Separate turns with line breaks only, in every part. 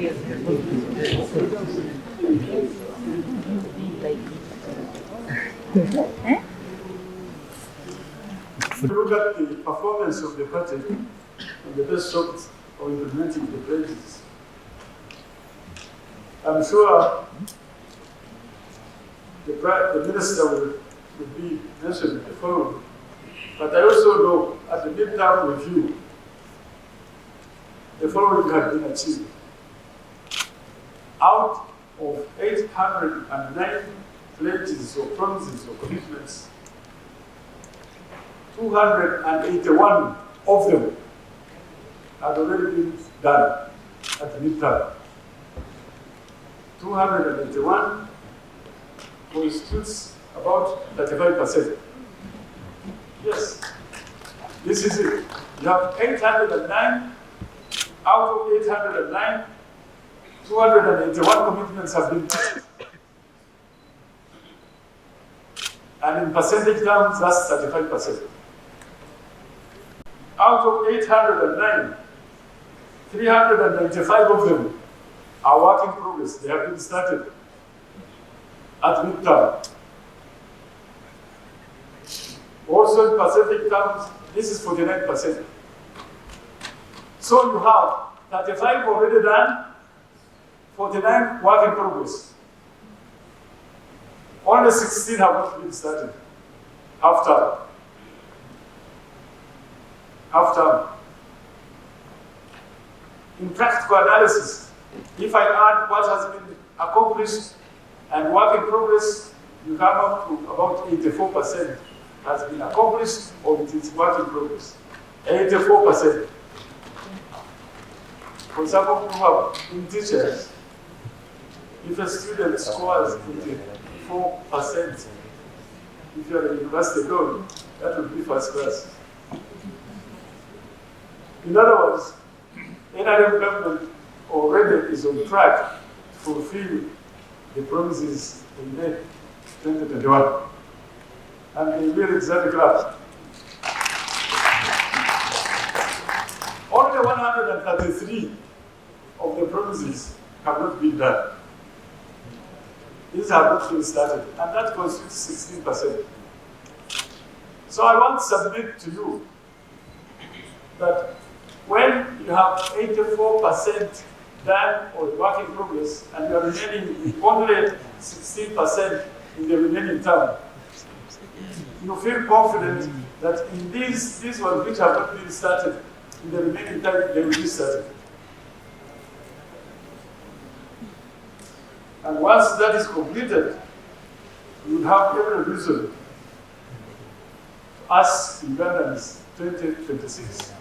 Look at the performance of the party and the best shot of implementing the pledges. I'm sure the minister will be mentioning the following, but I also know at the midterm review, the following had been achieved. Out of 809 pledges or promises or commitments, 281 of them had already been done at the midterm. 281 constitutes about 35%. Yes, this is it. You have 809, out of 809, 281 commitments have been made. And in percentage terms, that's 35%. Out of 809, 395 of them are work in progress. They have been started at midterm. Also in percentage terms, this is 49%. So you have 35 already done, 49 work in progress. Only 16 have not been started. Half term. Half term. In practical analysis, if I add what has been accomplished and work in progress, you come up to about 84% has been accomplished or it is work in progress. 84%. For example, who have in teachers, if a student scores 84%, if you are a university alone, that would be first class. In other words, NRM government already is on track to fulfill the promises they made in 2021. And they will exactly grasp. Only 133 of the promises have not been done. These have not been started, and that constitutes 16%. So I want to submit to you that when you have 84% done or work in progress, and you are remaining with only 16% in the remaining term, you feel confident that in these ones which have not been started, in the remaining time, they will be started. And once that is completed, you will have every reason to ask Ugandans 2026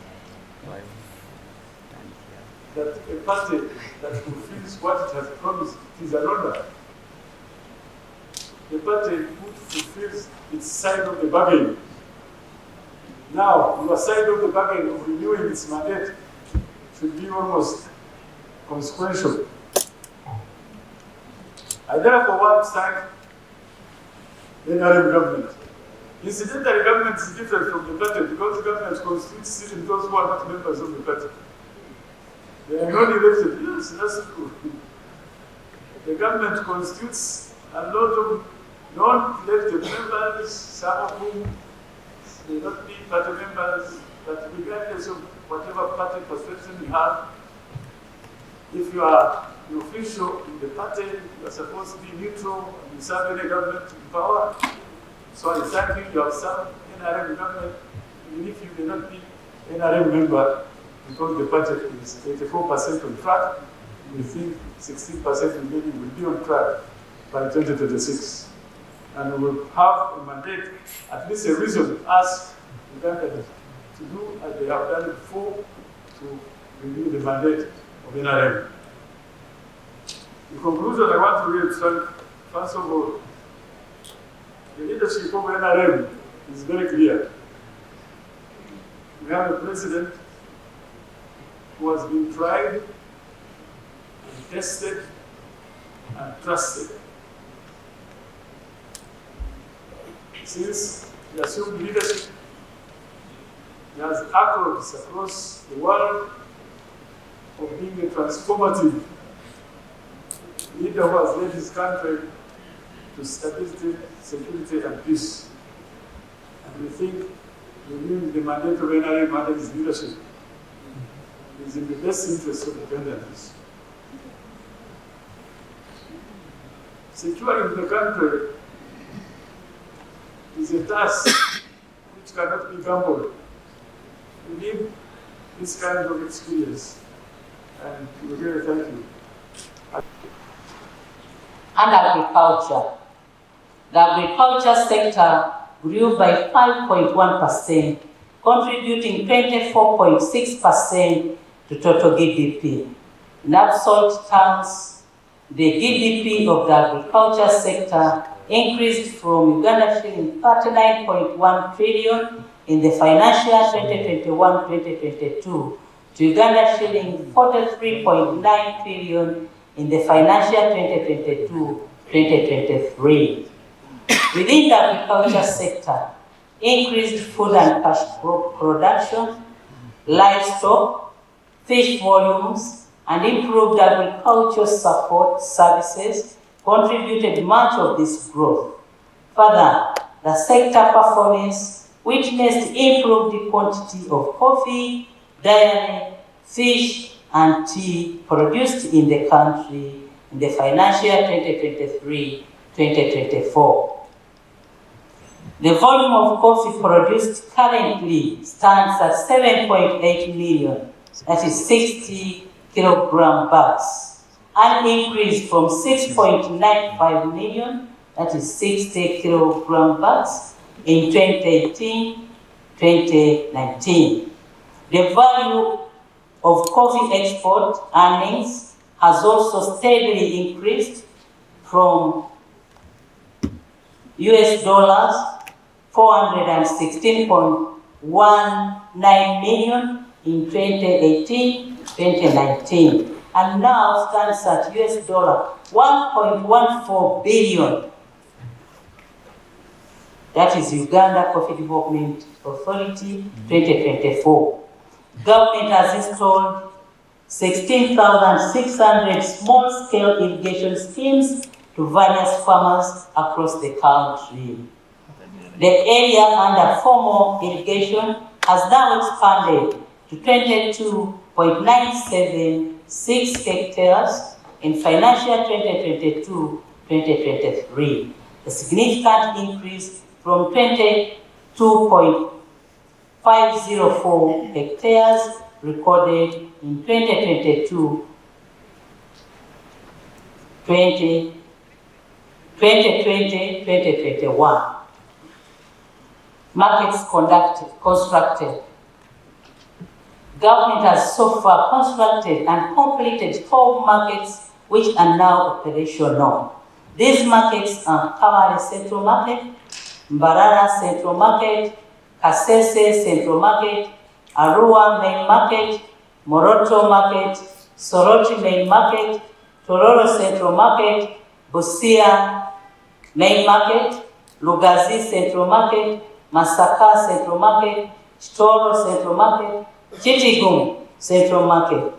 that a party that fulfills what it has promised is an honor. A party who fulfills its side of the bargain. Now, your side of the bargain of renewing its mandate should be almost consequential. I therefore want to thank the NRM government. Incidentally, government is different from the party because the government constitutes even those who are not members of the party. They are not elected. Yes, that's true. The government constitutes a lot of non-elected members, some of whom may not be party members, but regardless of whatever party perception you have, if you are the official in the party, you are supposed to be neutral and you serve any government in power. So I thank you, you have served NRM government, even if you may not be NRM member, because the budget is 84% on track, we think 16% remaining will be on track by 2026. And we will have a mandate, at least a reason to ask Ugandans to do as they have done before, to renew the mandate of NRM. In conclusion, I want to reiterate, first of all, the leadership of NRM is very clear. We have a president who has been tried, and tested, and trusted. Since he assumed leadership, he has accolades across the world of being a transformative leader who has led his country to stability, security, and peace. And we think renewing the mandate of NRM under his leadership is in the best interest of Ugandans. Securing the country is a task which cannot be gambled. We need this kind of experience, and we really thank you.
And agriculture. The agriculture sector grew by 5.1%, contributing 24.6% to total GDP. In absolute terms, the GDP of the agriculture sector increased from Uganda shilling 39.1 trillion in the financial year 2021-2022 to Uganda shilling 43.9 trillion in the financial year 2022-2023. Within the agriculture sector, increased food and cash production, livestock, fish volumes, and improved agricultural support services contributed much of this growth. Further, the sector performance witnessed improved quantity of coffee, dairy, fish, and tea produced in the country in the financial year 2023-2024. The volume of coffee produced currently stands at 7.8 million, that is 60 kilogram bags, an increase from 6.95 million, that is 60 kilogram bags, in 2018-2019. The value of coffee export earnings has also steadily increased from US dollars 416.19 million in 2018-2019, and now stands at US dollar 1.14 billion. That is Uganda Coffee Development Authority 2024. Government has installed 16,600 small-scale irrigation schemes to various farmers across the country. The area under formal irrigation has now expanded to 22.976 hectares in financial 2022-2023, a significant increase from 22.504 hectares recorded in 2020-2021. Markets constructed. Government has so far constructed and completed 12 markets which are now operational. These markets are Kawale Central Market, Mbarara Central Market, Kasese Central Market, Arua Main Market, Moroto Market, Soroti Main Market, Tororo Central Market, Busia Main Market, Lugazi Central Market, Masaka Central Market, Chitoro Central Market, Chitigum Central Market.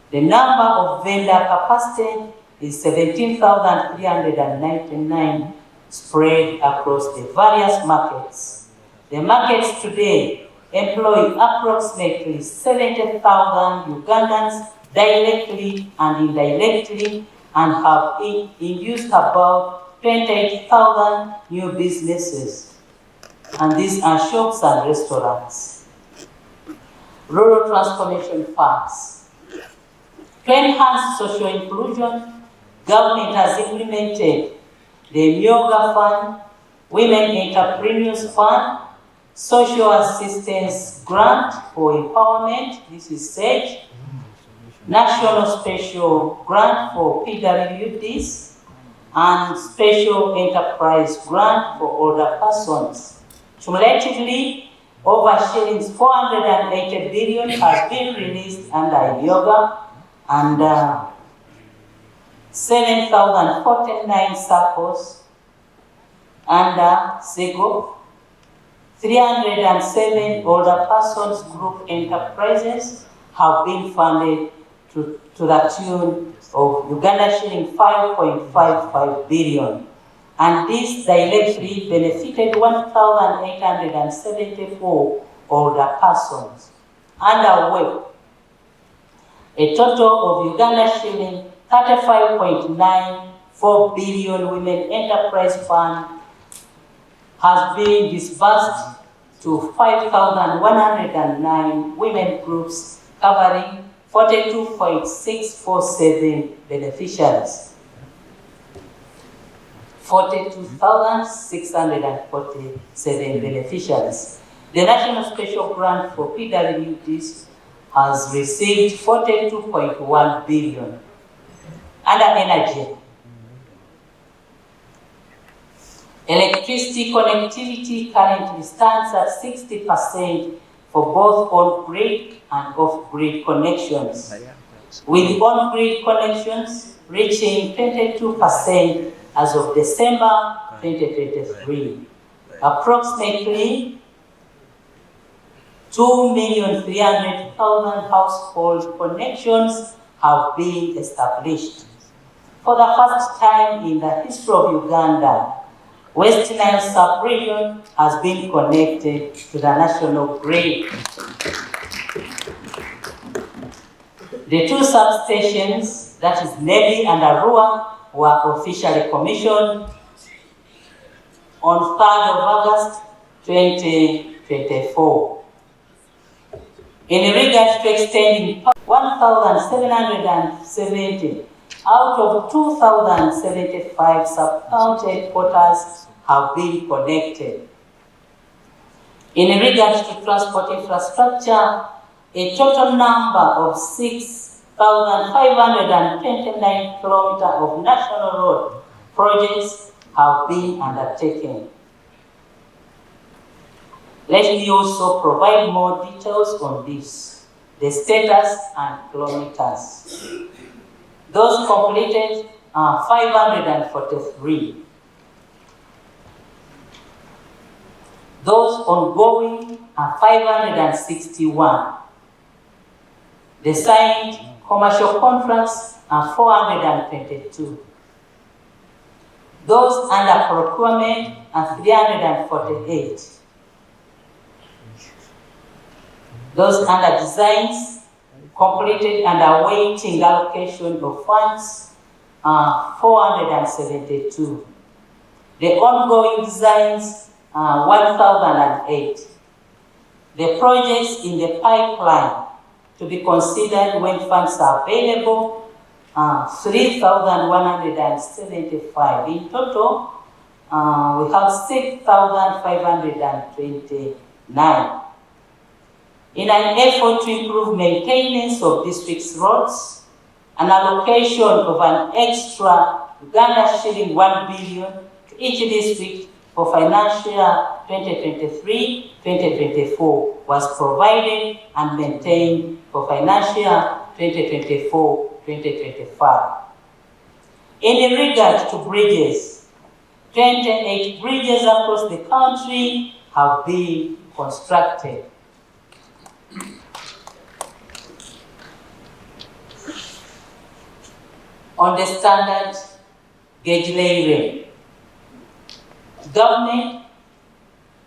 The number of vendor capacity is 17,399 spread across the various markets. The markets today employ approximately 70,000 Ugandans directly and indirectly, and have induced about 28,000 new businesses. And these are shops and restaurants. Rural transformation funds. To enhance social inclusion, government has implemented the Myoga Fund, Women Entrepreneurs Fund, Social Assistance Grant for Empowerment, this is SAGE, National Special Grant for PWDs, and Special Enterprise Grant for older persons. Cumulatively, over shillings 480 billion has been released under yoga, and 7,049 circles under SEGO, 307 older persons group enterprises have been funded to the tune of Uganda shilling 5.55 billion. And this directly benefited 1,874 older persons. Underway a total of Uganda shilling 35.94 billion Women Enterprise Fund has been disbursed to 5,109 women groups covering 42.647 beneficiaries. 42,647 beneficiaries. The National Special Grant for PWDs has received 42.1 billion. Under energy, electricity connectivity currently stands at 60% for both on-grid and off-grid connections, with on-grid connections reaching 22% as of December 2023. Approximately 2,300,000 household connections have been established. For the first time in the history of Uganda, West Nile sub-region has been connected to the national grid. The two substations, that is Nebi and Arua, were officially commissioned on 3rd of August 2024. In regard to extending 1,770 out of 2,075 sub-county quarters have been connected. In regard to transport infrastructure, a total number of 6,529 kilometers of national road projects have been undertaken. Let me also provide more details on this, the status and kilometers. Those completed are 543. Those ongoing are 561. The signed commercial contracts are 422. Those under procurement are 348. Those under designs completed and awaiting allocation of funds are 472. The ongoing designs are 1,008. The projects in the pipeline to be considered when funds are available are 3,175. In total, we have 6,529. In an effort to improve maintenance of districts' roads, an allocation of an extra Uganda shilling 1 billion to each district for financial year 2023-2024 was provided and maintained for financial year 2024-2025. In regard to bridges, 28 bridges across the country have been constructed. On the standard gauge layering, Government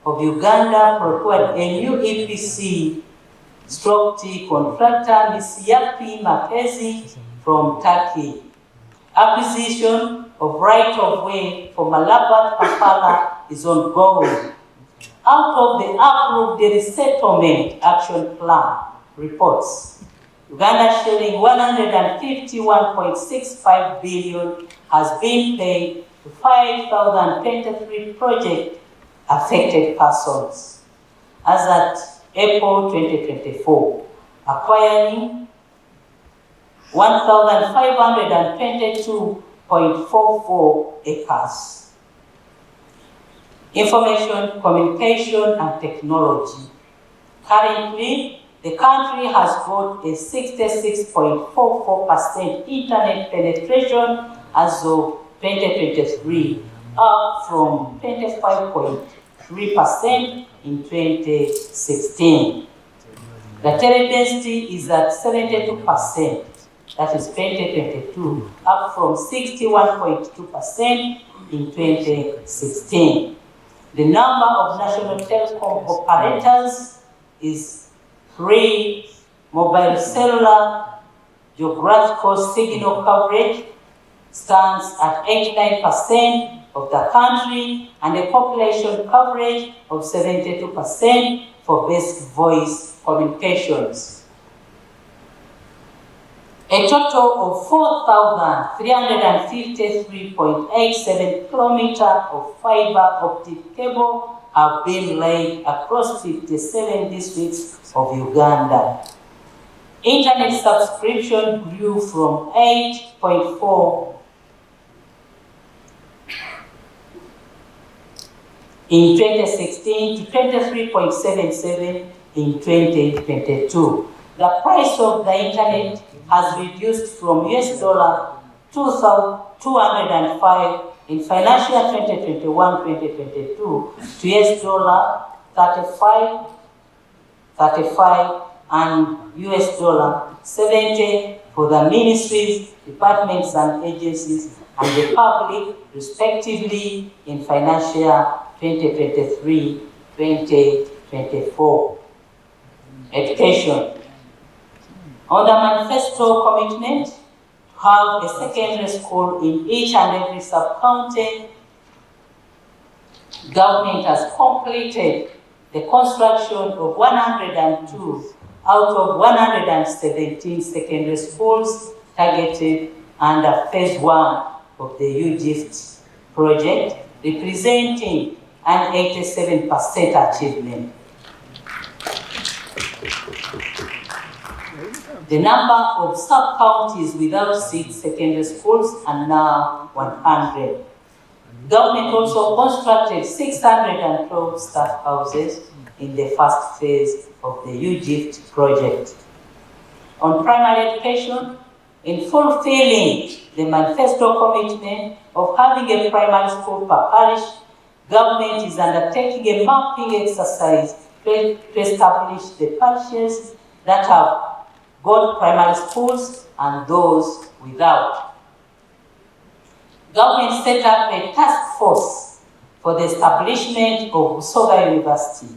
of Uganda procured a new EPC stroke-T contractor, Ms. Yapi Makezi from Turkey. Acquisition of right-of-way for Malabat Kampala is ongoing. Out of the approved resettlement action plan reports, Uganda shilling 151.65 billion has been paid to 5,023 project affected persons as at April 2024, acquiring 1,522.44 acres. Information, communication, and technology. Currently, the country has got a 66.44% internet penetration as of 2023, up from 25.3% in 2016. The teledensity is at 72%. that is 2022, up from 61.2% in 2016. The number of national telecom operators is 3. Mobile cellular geographical signal coverage stands at 89% of the country, and a population coverage of 72% for basic voice communications. A total of 4,353.87 kilometers of fiber optic cable have been laid across 57 districts of Uganda. Internet subscription grew from 8.4 in 2016 to 23.77 in 2022. The price of the internet has reduced from US dollar 205 in financial year 2021-2022 to US dollar 35 and US dollar 70 for the ministries, departments and agencies and the public respectively in financial year 2023-2024. Education. On the manifesto commitment to have a secondary school in each and every sub-county, government has completed the construction of 102 out of 117 secondary schools targeted under phase 1 of the UGIFT project, representing an 87% achievement. The number of sub-counties without 6 secondary schools are now 100. Government also constructed 612 staff houses in the first phase of the UGIFT project. On primary education, in fulfilling the manifesto commitment of having a primary school per parish, government is undertaking a mapping exercise to establish the parishes that have got primary schools and those without. Government set up a task force for the establishment of Busoga University,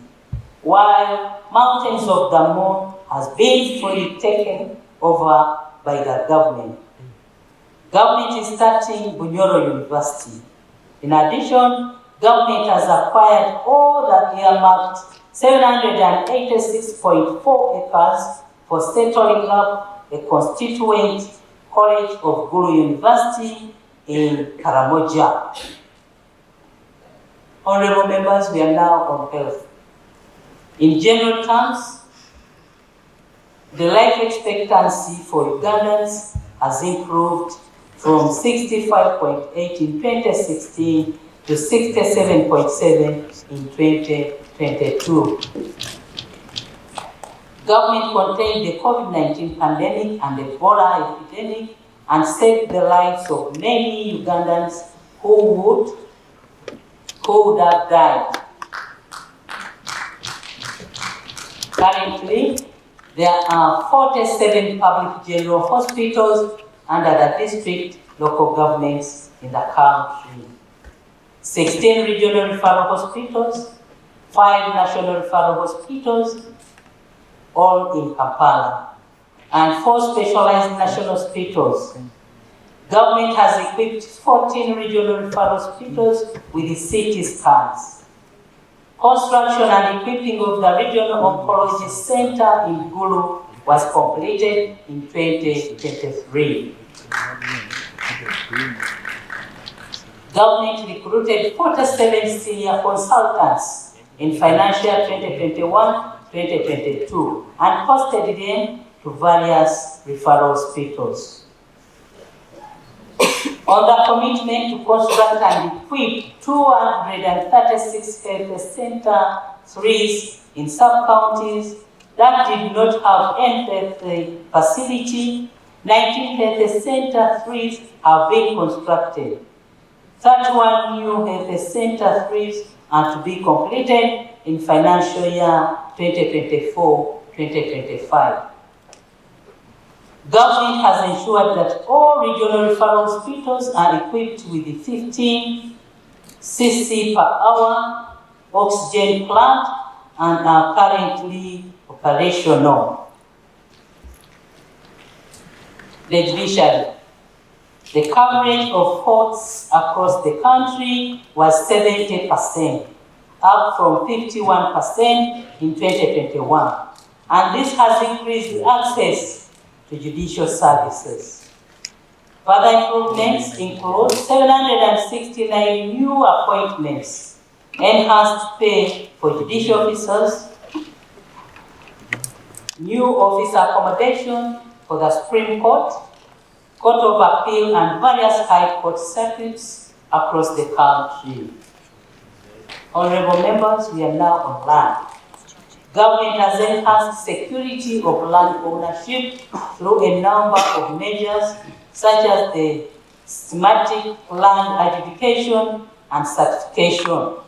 while Mountains of the Moon has been fully taken over by the government. Government is starting Bunyoro University. In addition, government has acquired all the earmarked 786.4 acres for settling up a constituent college of Gulu University in Karamoja. Honorable members, we are now on health. In general terms, the life expectancy for Ugandans has improved from 65.8 in 2016 to 67.7 in 2022. Government contained the COVID-19 pandemic and the Ebola epidemic and saved the lives of many Ugandans who would have died. Currently, there are 47 public general hospitals under the district local governments in the country, 16 regional referral hospitals, 5 national referral hospitals, all in Kampala, and 4 specialized national hospitals. Government has equipped 14 regional referral hospitals with CT scans. Construction and equipping of the Regional Oncology Center in Gulu was completed in 2023. Government recruited 47 senior consultants in financial year 2021-2022 and posted them to various referral hospitals. On the commitment to construct and equip 236 health center 3s in sub-counties that did not have any health facility, 19 health center 3s have been constructed. 31 new health center 3s are to be completed in financial year 2024-2025. Government has ensured that all regional referral hospitals are equipped with the 15 cc per hour oxygen plant and are currently operational. The judiciary. The coverage of courts across the country was 70%, up from 51% in 2021. And this has increased access to judicial services. Further improvements include 769 new appointments, enhanced pay for judicial officers, new officer accommodation for the Supreme Court, Court of Appeal and various high court circuits across the country. Honorable members, we are now on land. Government has enhanced security of land ownership through a number of measures such as the systematic land adjudication and certification,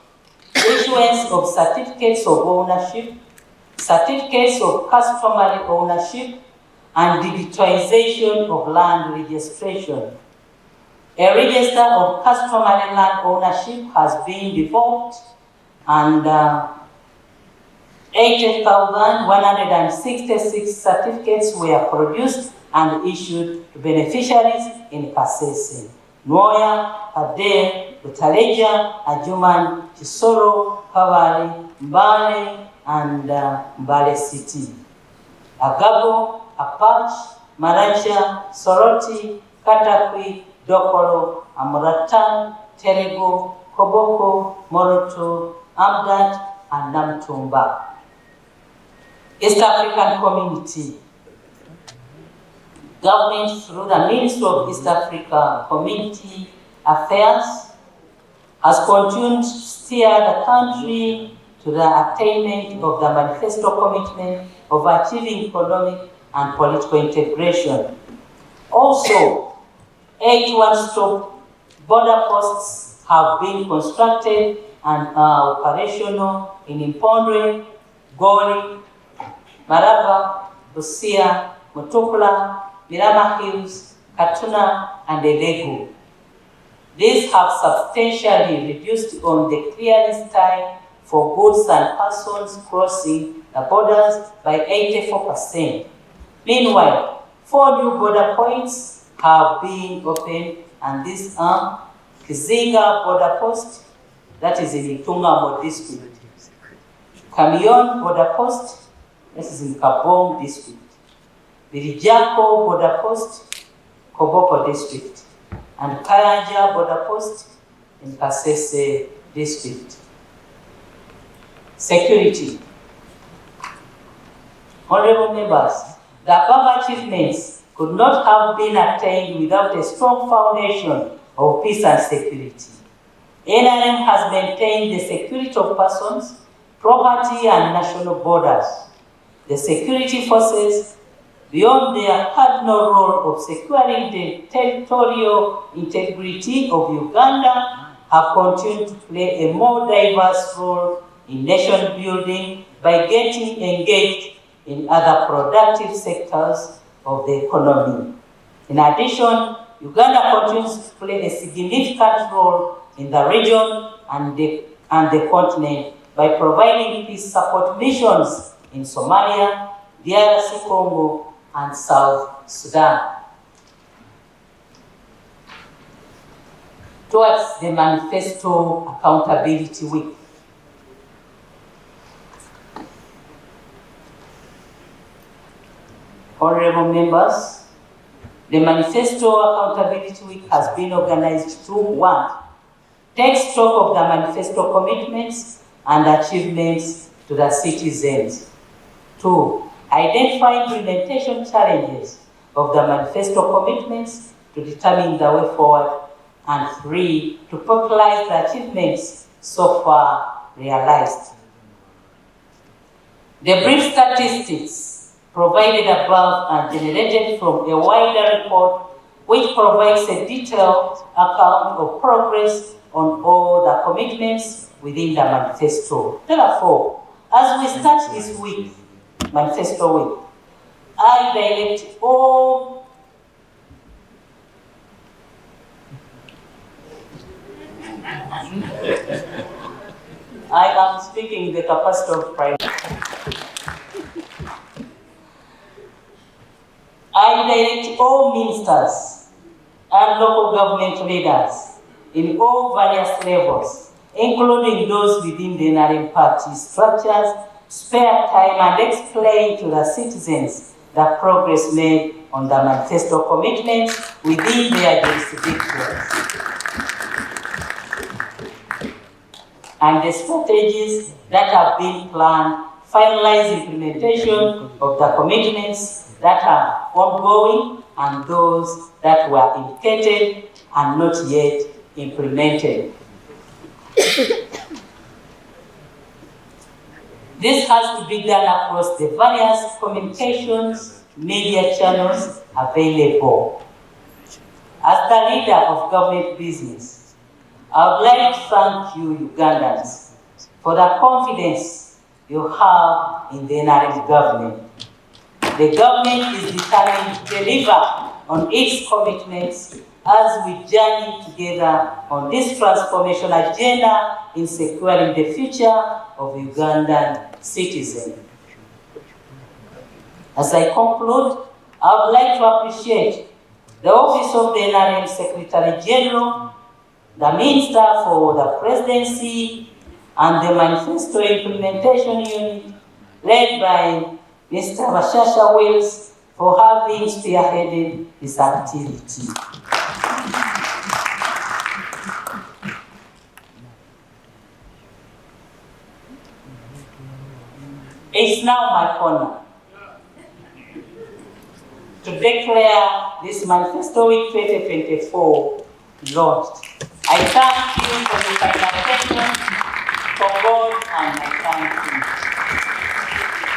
issuance of certificates of ownership, certificates of customary ownership, and digitization of land registration. A register of customary land ownership has been developed and 80,166 certificates were produced and issued to beneficiaries in Kasese, Nwoya, Ade, Butaleja, Ajuman, Kisoro, Kavari, Mbale, and Mbale City. Agabo, Apach, Maracha, Soroti, Katakwi, Dokoro, Amuratan, Terego, Koboko, Moroto, Amdat, and Namtumba. East African Community. Government through the Ministry of East Africa Community Affairs has continued to steer the country to the attainment of the manifesto commitment of achieving economic and political integration. Also, 8 one-stop border posts have been constructed and are operational in Impondwe, Gori, Maraba, Busia, Mutokula, Mirama Hills, Katuna, and Elegu. These have substantially reduced on the clearance time for goods and persons crossing the borders by 84%. Meanwhile, 4 new border points have been opened, and these are Kizinga border post, that is in Itungamo district. Kamion border post, that is in Kabong district. Birijako border post, Koboko district. And Kayanja border post in Kasese district. Security. Honorable members, the above achievements could not have been attained without a strong foundation of peace and security. NRM has maintained the security of persons, property, and national borders. The security forces, beyond their cardinal role of securing the territorial integrity of Uganda, have continued to play a more diverse role in nation building by getting engaged in other productive sectors of the economy. In addition, Uganda continues to play a significant role in the region and the continent by providing peace support missions in Somalia, DRC Congo, and South Sudan. Towards the Manifesto Accountability Week. Honorable members, the Manifesto Accountability Week has been organized to 1. Take stock of the manifesto commitments and achievements to the citizens. 2. Identify implementation challenges of the manifesto commitments to determine the way forward. And 3. To popularize the achievements so far realized. The brief statistics provided above are generated from a wider report which provides a detailed account of progress on all the commitments within the manifesto. Therefore, as we start this week, Manifesto Week, I direct all I am speaking in the capacity of private. I direct all ministers and local government leaders in all various levels, including those within the NRM party structures, spare time and explain to the citizens the progress made on the manifesto commitments within their jurisdictions and the strategies that have been planned, finalize implementation of the commitments that are ongoing and those that were indicated and not yet implemented. This has to be done across the various communications media channels available. As the leader of government business, I would like to thank you, Ugandans, for the confidence you have in the NRM government. The government is determined to deliver on its commitments as we journey together on this transformation agenda in securing the future of Ugandan citizens. As I conclude, I would like to appreciate the Office of the NRM Secretary General, the Minister for the Presidency, and the Manifesto Implementation Unit, led by Mr. Bashasha Wills, for having spearheaded this activity. It's now my honor to declare this Manifesto Week 2024 launched. I thank you for the final